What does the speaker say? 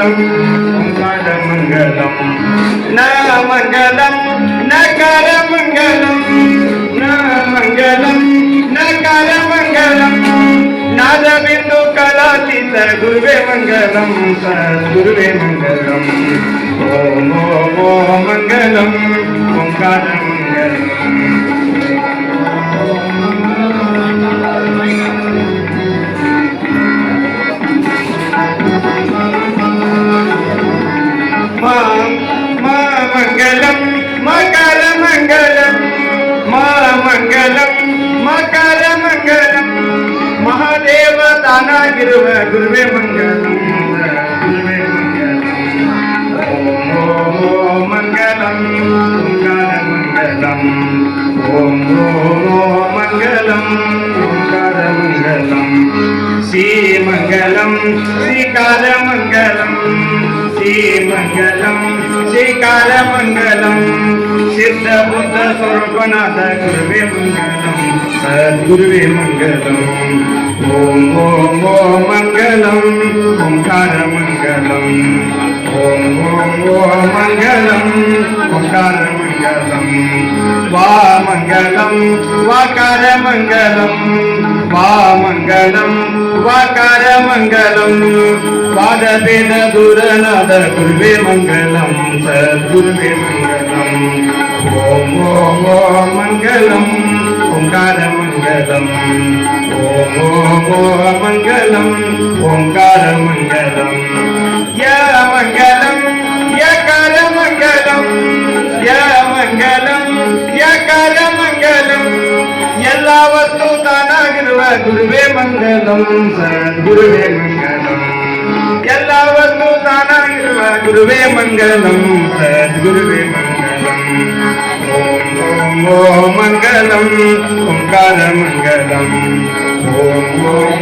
மங்களம் ஓங்கார மங்களம் ந மங்களம் நகர மங்களம் ந மங்களம் நகர மங்களம் நாதபிந்து கலாதீத குருவே மங்களம் சத்குருவே மங்களம் ஓம் ஓம் ஓம் மங்களம் ஓங்கார மங்களம் மகர மங்களம் மங்களம் மகர மங்களம் மகாதேவ தானாகிருவ குருவே மங்களம் குருவே மங்களம் ஓம் மங்களம் ஓம் மங்களம் ஓங்கார மங்களம் ஸ்ரீமங்கலம் ஸ்ரீகார மங்களம் ஸ்ரீமங்கலம் ஸ்ரீகார மங்களம் சித்த புத்த சொர்பநாத குருவே மங்களம் சத்குருவே மங்களம் ஓம் ஓம் ஓம் மங்களம் ஓங்கார மங்களம் ஓம் ஓம் ஓம் மங்களம் ஓங்கார மங்களம் வா மங்களம் வாகார மங்களம் வா மங்களம் வாகார மங்களம் வாதபேத தூரநாத குருவே மங்களம் சத்குருவே மங்களம் ஓம் ஓம் ஓம் மங்களம் ஓங்கார மங்களம் ஓம் ஓம் ஓம் மங்களம் ஓங்கார மங்களம் ய மங்களம் யகார மங்களம் ய மங்களம் யகார மங்களம் ಎಲ್ಲವತ್ತೂ ತಾನಾಗಿರುವ ಗುರುವೇ ಮಂಗಲಂ ಸದ್ಗುರುವೇ ಮಂಗಲಂ ಎಲ್ಲವತ್ತೂ ತಾನಾಗಿರುವ ಗುರುವೇ ಮಂಗಲಂ ಸದ್ಗುರುವೇ ಮಂಗಲಂ ಓಂ ಓಂ ಓಂ ಮಂಗಲಂ ಓಂಕಾರ ಮಂಗಲಂ ಓಂ ಓಂ